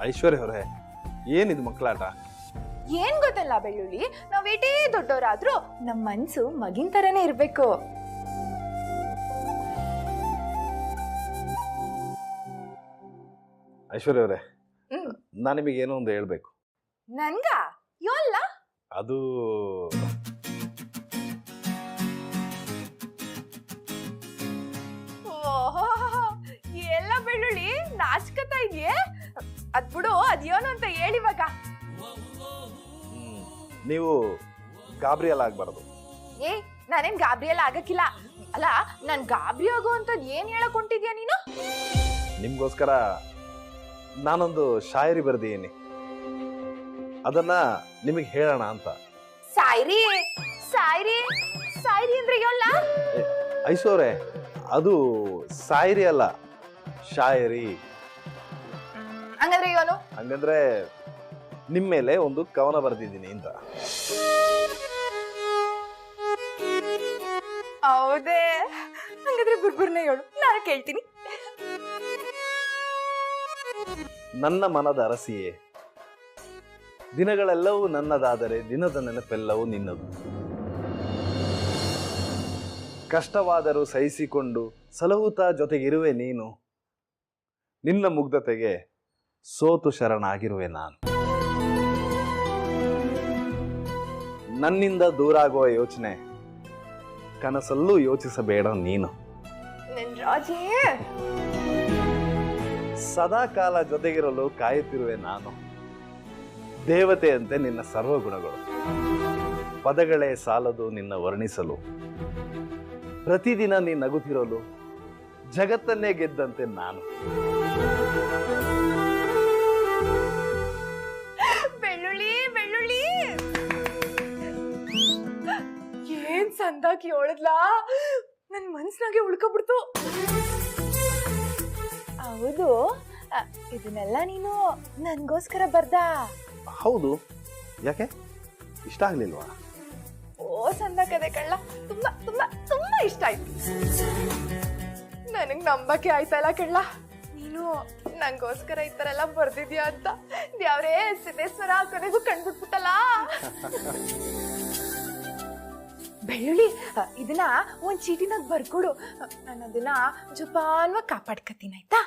ಐಶ್ವರ್ಯ ಅವರೇ, ಏನಿದು ಮಕ್ಕಳಾಟ? ಏನ್ ಗೊತ್ತಲ್ಲ ಬೆಳ್ಳುಳ್ಳಿ, ನಾವ್ ಏಟೇ ದೊಡ್ಡವರಾದ್ರೂ ನಮ್ ಮನ್ಸು ಮಗಿನ್ ತರನೇ ಇರ್ಬೇಕು. ಐಶ್ವರ್ಯ ಅವರೇ, ನಾನು ನಿಮಗೆ ಏನೋ ಒಂದು ಹೇಳ್ಬೇಕು. ನನ್ಗ ಯೋಲ್ಲ ಅದು ಎಲ್ಲ ಬೆಳ್ಳುಳ್ಳಿ ನಾಚ್ಕತಾ ಇದೆಯೇ? ಅದ್ ಬಿಡು, ಅದೇನು ಅಂತ ಹೇಳಿವಾಗ. ನೀವು ಗಾಬರಿ ಎಲ್ಲ ಆಗ್ಬಾರ್ದು. ಏ, ನಾನೇನ್ ಗಾಬರಿಯಲ್ಲ ಆಗಕ್ಕಿಲ್ಲ. ಅಲ್ಲ, ನಾನ್ ಗಾಬರಿ ಆಗೋ ಅಂತದ್ ಏನ್ ಹೇಳಕ್ ಹೊಂಟಿದ್ಯಾ ನೀನು? ನಿಮ್ಗೋಸ್ಕರ ನಾನೊಂದು ಶಾಯರಿ ಬರ್ದಿದ್ದೀನಿ, ಅದನ್ನ ನಿಮಗೆ ಹೇಳೋಣ ಅಂತ. ಸಾಯ್ರಿ ಸಾಯ್ರಿ ಸಾಯ್ರಿ ಅಂದ್ರೆ ಯೋಲ್ಲ? ಐಶ್ವರ್ಯ, ಅದು ಸಾಯರಿ ಅಲ್ಲ, ಶಾಯರಿ. ಹಂಗಂದ್ರೆ ಯೋನು? ಹಂಗಂದ್ರೆ ನಿಮ್ಮ ಮೇಲೆ ಒಂದು ಕವನ ಬರ್ದಿದ್ದೀನಿ ಅಂತ. ಹೌದೇ? ಹಂಗಾದ್ರೆ ಗುರ್ಗುರ್ನೆ ಹೇಳು, ನಾನು ಕೇಳ್ತೀನಿ. ನನ್ನ ಮನದ ಅರಸಿಯೇ, ದಿನಗಳೆಲ್ಲವೂ ನನ್ನದಾದರೆ ದಿನದ ನೆನಪೆಲ್ಲವೂ ನಿನ್ನದು. ಕಷ್ಟವಾದರೂ ಸಹಿಸಿಕೊಂಡು ಸಲಹುತ್ತಾ ಜೊತೆಗಿರುವೆ ನೀನು. ನಿನ್ನ ಮುಗ್ಧತೆಗೆ ಸೋತು ಶರಣಾಗಿರುವೆ ನಾನು. ನನ್ನಿಂದ ದೂರಾಗುವ ಯೋಚನೆ ಕನಸಲ್ಲೂ ಯೋಚಿಸಬೇಡ ನೀನು. ನನ್ ರಾಜೇ, ಸದಾ ಕಾಲ ಜೊತೆಗಿರಲು ಕಾಯುತ್ತಿರುವೆ ನಾನು. ದೇವತೆಯಂತೆ ನಿನ್ನ ಸರ್ವಗುಣಗಳು, ಪದಗಳೇ ಸಾಲದು ನಿನ್ನ ವರ್ಣಿಸಲು. ಪ್ರತಿದಿನ ನೀ ನಗುತ್ತಿರಲು ಜಗತ್ತನ್ನೇ ಗೆದ್ದಂತೆ ನಾನು. ಬೆಳ್ಳುಳ್ಳಿ ಬೆಳ್ಳುಳ್ಳಿ, ಏನ್ ಸಂದಾಕಿ ಹೇಳದ್ಲಾ, ನನ್ ಮನ್ಸ್ನಾಗೆ ಉಳ್ಕೊಬಿಡ್ತು. ಹೌದು, ಇದನ್ನೆಲ್ಲ ನೀನು ನನ್ಗೋಸ್ಕರ ಬರ್ದ? ಹೌದು, ಯಾಕೆ ಇಷ್ಟ ಆಗ್ಲಿಲ್ವಾ? ಓ ಸಂದಾಕದೆ ಕಳ್ಳ, ತುಂಬಾ ತುಂಬಾ ತುಂಬಾ ಇಷ್ಟ ಆಯ್ತು. ನನಗ್ ನಂಬಕ್ಕೆ ಆಯ್ತಲ್ಲ ಕಳ್ಳ, ನೀನು ನಂಗೋಸ್ಕರ ಈ ತರ ಎಲ್ಲ ಬರ್ದಿದ್ಯಾ ಅಂತ. ಯಾವ್ರೇ ಸಿದ್ದೇಶ್ವರ ಕೊನೆಗೂ ಕಂಡ್ಬಿಟ್ಬಿಟ್ಟಲ್ಲ. ಬೆಳ್ಳುಳ್ಳಿ, ಇದನ್ನ ಒಂದ್ ಚೀಟಿನಾಗ ಬರ್ಕೊಡು, ನಾನು ಅದನ್ನ ಜಪಾನ್ವಾಗಿ ಕಾಪಾಡ್ಕತೀನಿ, ಆಯ್ತಾ?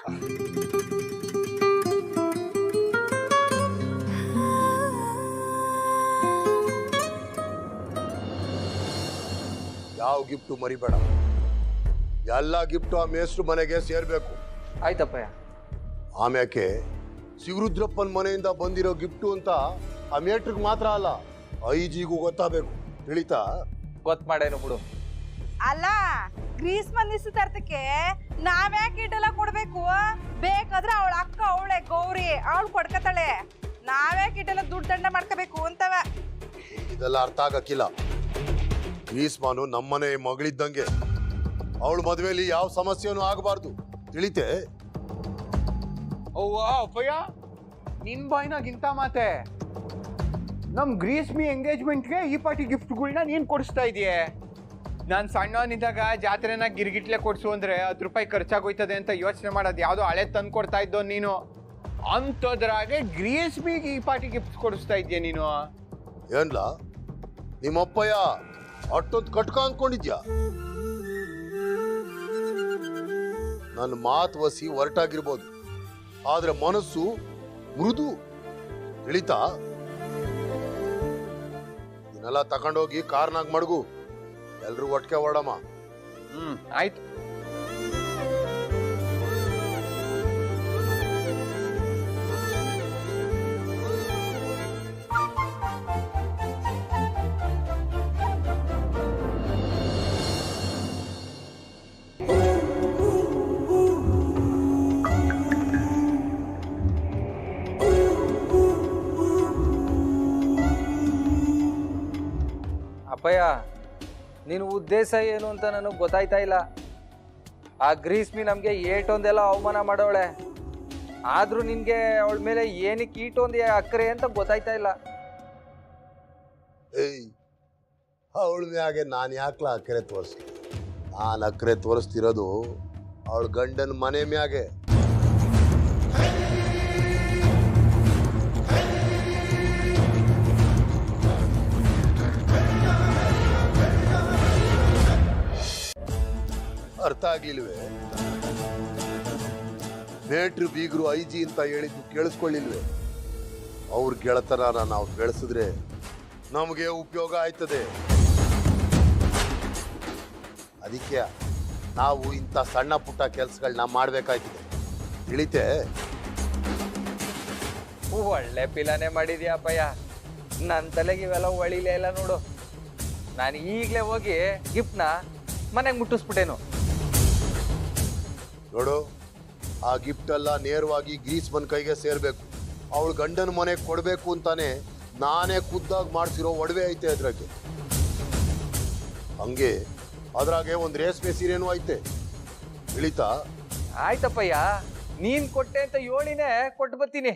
ಯಾವ ಗಿಫ್ಟು ಮರಿಬೇಡ, ಎಲ್ಲ ಗಿಫ್ಟು ಆ ಮೇಸ್ಟ್ರು ಮನೆಗೆ ಸೇರ್ಬೇಕು. ಆಯ್ತಪ್ಪಯ್ಯ. ಆಮ್ಯಾಕೆ ಶಿವರುದ್ರಪ್ಪನ ಮನೆಯಿಂದ ಬಂದಿರೋ ಗಿಫ್ಟು ಅಂತ ಆ ಮೇಟ್ರಿಗೆ ಮಾತ್ರ ಅಲ್ಲ, ಐಜಿಗೂ ಗೊತ್ತಾಗಬೇಕು, ತಿಳಿತಾ? ಗೊತ್ತು ಮಾಡೇನು ಬಿಡು. ಅಲ್ಲ, ಗ್ರೀಸ್ಮ ನಿಶ್ಚಿತಾರ್ಥಕ್ಕೆ ನಾವ್ಯಾಕೆ ಇಟ್ಟೆಲ್ಲ ಕೊಡ್ಬೇಕು? ಬೇಕಾದ್ರೆ ಅವಳ ಅಕ್ಕ ಅವಳೆ ಗೌರಿ, ಅವಳು ಕೊಡ್ಕತಾಳೆ. ನಾವ್ಯಾಕೆ ಇಟ್ಟೆಲ್ಲ ದುಡ್ಡು ದಂಡ ಮಾಡ್ಕೋಬೇಕು ಅಂತವ? ಇದೆಲ್ಲ ಅರ್ಥ ಆಗಕ್ಕಿಲ್ಲ. ಗ್ರೀಸ್ಮಾನು ನಮ್ಮನೆ ಮಗಳಿದ್ದಂಗೆ, ಅವಳು ಮದುವೆಲಿ ಯಾವ ಸಮಸ್ಯೆನೂ ಆಗಬಾರ್ದು, ತಿಳಿತೆ? ಅವ್ವ ಅಪ್ಪಯ್ಯ, ನಿನ್ ಬಾಯ್ನಾಗಿಂತ ಮಾತೆ. ನಮ್ ಗ್ರೀಸ್ಮಿ ಎಂಗೇಜ್ಮೆಂಟ್ಗೆ ಈ ಪಾರ್ಟಿ ಗಿಫ್ಟ್ಗಳ್ನ ನೀನ್ ಕೊಡಿಸ್ತಾ ಇದೀಯ. ನಾನು ಸಣ್ಣವನಿದ್ದಾಗ ಜಾತ್ರೆನ ಗಿರ್ಗಿಟ್ಲೆ ಕೊಡ್ಸು ಅಂದ್ರೆ 10 ರೂಪಾಯಿ ಖರ್ಚಾಗೋಯ್ತದೆ ಅಂತ ಯೋಚನೆ ಮಾಡೋದು ಯಾವುದೋ ಹಳೆ ತಂದು ಕೊಡ್ತಾ ಇದ್ದೋ ನೀನು. ಅಂಥದ್ರಾಗೆ ಗ್ರೀಸ್ಮಿಗೆ ಈ ಪಾರ್ಟಿ ಗಿಫ್ಟ್ ಕೊಡಿಸ್ತಾ ಇದೀಯ ನೀನು. ಏನ್ಲ ನಿಮ್ಮಪ್ಪಯ್ಯ ಅಷ್ಟೊಂದು ಕಟ್ಕ ಅನ್ಕೊಂಡಿದ್ಯಾ? ನನ್ನ ಮಾತು ವಸಿ ಹೊರಟಾಗಿರ್ಬೋದು, ಆದ್ರೆ ಮನಸ್ಸು ಮೃದು, ತಿಳಿತಾ? ಇದನ್ನೆಲ್ಲ ತಗೊಂಡೋಗಿ ಕಾರ್ನಾಗ ಮಡಗು, ಎಲ್ರು ಒಟ್ಟಿಗೆ ಹೊರಡಮ್ಮ. ಆಯ್ತು. ಅಪ್ಪಯ್ಯ, ನಿನ್ನ ಉದ್ದೇಶ ಏನು ಅಂತ ನನಗೆ ಗೊತ್ತಾಯ್ತಾ ಇಲ್ಲ. ಆ ಗ್ರೀಸ್ಮಿ ನಮಗೆ ಏಟೊಂದೆಲ್ಲ ಅವಮಾನ ಮಾಡೋಳೆ, ಆದರೂ ನಿನಗೆ ಅವಳ ಮೇಲೆ ಏನಕ್ಕೆ ಈಟೊಂದು ಅಕ್ಕರೆ ಅಂತ ಗೊತ್ತಾಯ್ತಾ ಇಲ್ಲ. ಏಯ್, ಅವಳ ಮ್ಯಾಗೆ ನಾನು ಯಾಕ್ಲ ಅಕ್ಕರೆ ತೋರಿಸ್ಲಿ? ನಾನು ಅಕ್ಕರೆ ತೋರಿಸ್ತಿರೋದು ಅವಳ ಗಂಡನ ಮನೆ ಮ್ಯಾಗೆ. ಅರ್ಥ ಆಗ್ಲಿಲ್ವೇ? ಮೇಟ್ರು ಬೀಗರು ಐಜಿ ಅಂತ ಹೇಳಿದ್ದು ಕೇಳಿಸ್ಕೊಳ್ಳಿಲ್ವೇ? ಅವ್ರ ಗೆಳತನ ನಾವು ಬೆಳೆಸಿದ್ರೆ ನಮಗೆ ಉಪಯೋಗ ಆಯ್ತದೆ. ಅದಕ್ಕೆ ನಾವು ಇಂಥ ಸಣ್ಣ ಪುಟ್ಟ ಕೆಲಸಗಳನ್ನ ಮಾಡ್ಬೇಕಾಯ್ತದೆ. ತಿಳಿತೆ? ಒಳ್ಳೆ ಪಿಲಾನೆ ಮಾಡಿದ್ಯಾ ಅಪ್ಪಯ್ಯ. ನನ್ನ ತಲೆಗೆ ಇವೆಲ್ಲ ಒಳಿಲೇ ಇಲ್ಲ ನೋಡು. ನಾನು ಈಗಲೇ ಹೋಗಿ ಗಿಫ್ಟ್ನ ಮನೆಗೆ ಮುಟ್ಟಿಸ್ಬಿಟ್ಟೇನು. ನೋಡು, ಆ ಗಿಫ್ಟ್ ಎಲ್ಲ ನೇರವಾಗಿ ಗ್ರೀಸ್ಮನ್ ಕೈಗೆ ಸೇರ್ಬೇಕು. ಅವಳು ಗಂಡನ ಮನೆಗೆ ಕೊಡಬೇಕು ಅಂತಾನೆ ನಾನೇ ಖುದ್ದಾಗಿ ಮಾಡಿಸಿರೋ ಒಡವೆ ಐತೆ ಅದ್ರಾಗೆ. ಹಂಗೆ ಅದ್ರಾಗೆ ಒಂದು ರೇಷ್ಮೆ ಸೀರೆನೂ ಐತೆ. ತಿಳಿತಾ? ಆಯ್ತಪ್ಪಯ್ಯ, ನೀನ್ ಕೊಟ್ಟೆ ಅಂತ ಹೇಳಿನೇ ಕೊಟ್ಟು ಬರ್ತೀನಿ.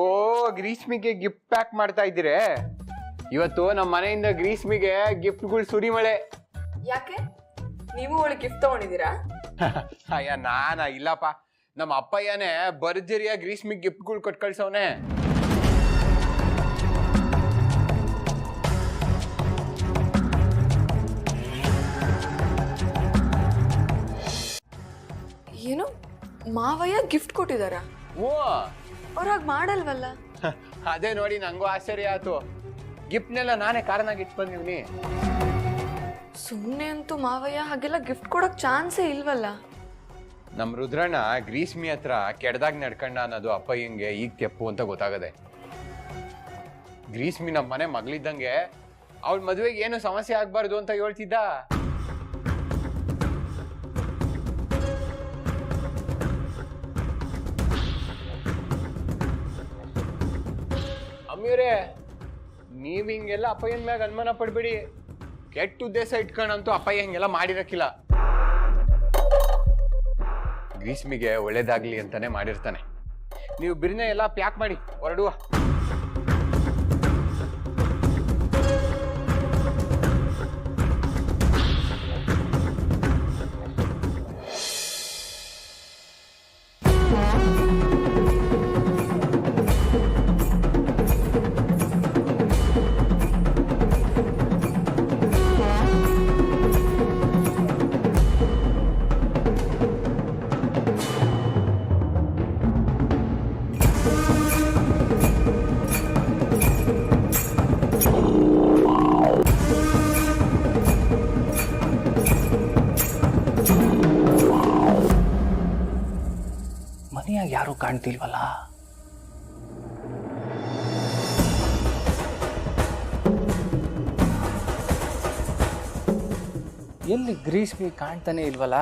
ಓ, ಗ್ರೀಸ್ಮಿಗೆ ಗಿಫ್ಟ್ ಪ್ಯಾಕ್ ಮಾಡ್ತಾ ಇದ್ದೀರೇ? ಇವತ್ತು ನಮ್ಮ ಮನೆಯಿಂದ ಗ್ರೀಸ್ಮಿಗೆ ಗಿಫ್ಟ್ಗಳು ಸುರಿಮಳೆ. ಯಾಕೆ ನೀವು ಅವಳಿಗೆ ಗಿಫ್ಟ್ ತಗೊಂಡಿದ್ದೀರಾ? ಅಯ್ಯ ನಾನಾ ಇಲ್ಲಪ್ಪ, ನಮ್ಮ ಅಪ್ಪಯ್ಯನೇ ಭರ್ಜರಿಯ ಗ್ರೀಸ್ಮಿಗೆ ಗಿಫ್ಟ್ಗಳು ಕೊಟ್ಟು ಕಳ್ಸವನೆ. ಏನು ಮಾವಯ್ಯ ಗಿಫ್ಟ್ ಕೊಟ್ಟಿದಾರ? ಓ, ಅವ್ರಾಗ ಮಾಡಲ್ವಲ್ಲ. ಅದೇ ನೋಡಿ ನಂಗೂ ಆಶ್ಚರ್ಯ ಆಯ್ತು. ಗಿಫ್ಟ್ನೆಲ್ಲ ನಾನೇ ಕಾರಣಾಗಿ ಇಟ್ಟು ಬಂದಿವ್ನಿ. ಸುಮ್ಮನೆ ಅಂತೂ ಮಾವಯ್ಯ ಹಾಗೆಲ್ಲ ಗಿಫ್ಟ್ ಕೊಡಕ್ ಚಾನ್ಸೇ ಇಲ್ವಲ್ಲ. ನಮ್ ರುದ್ರಣ್ಣ ಗ್ರೀಸ್ಮಿ ಹತ್ರ ಕೆಡ್ದಾಗ ನಡ್ಕಂಡ ಅನ್ನೋದು ಅಪ್ಪಯ್ಯಂಗೆ ಈಗ ತೆಪ್ಪು ಅಂತ ಗೊತ್ತಾಗದೆ. ಗ್ರೀಸ್ಮಿ ನಮ್ಮ ಮನೆ ಮಗಳಿದ್ದಂಗೆ ಅವಳ ಮದುವೆಗೆ ಏನು ಸಮಸ್ಯೆ ಆಗ್ಬಾರ್ದು ಅಂತ ಹೇಳ್ತಿದ್ದ. ಅಮ್ಮಿಯವ್ರೆ, ನೀವ್ ಹಿಂಗೆಲ್ಲ ಅಪ್ಪಯ್ಯನ ಮ್ಯಾಗ ಅನುಮಾನ ಪಡ್ಬೇಡಿ. ಕೆಟ್ಟ ಉದ್ದೇಶ ಇಟ್ಕೊಂಡಂತೂ ಅಪ್ಪಯ್ಯ ಹಿಂಗೆಲ್ಲ ಮಾಡಿರಕ್ಕಿಲ್ಲ. ಗ್ರೀಸ್ಮಿಗೆ ಒಳ್ಳೇದಾಗ್ಲಿ ಅಂತಾನೆ ಮಾಡಿರ್ತಾನೆ. ನೀವು ಬಿರ್ನೆ ಎಲ್ಲ ಪ್ಯಾಕ್ ಮಾಡಿ ಹೊರಡುವ. ಮನೆಯಾಗ ಯಾರು ಕಾಣ್ತಿಲ್ವಲ್ಲ? ಎಲ್ಲಿ ಗ್ರೀಸ್ಮಿ ಕಾಣ್ತಾನೆ ಇಲ್ವಲ್ಲ?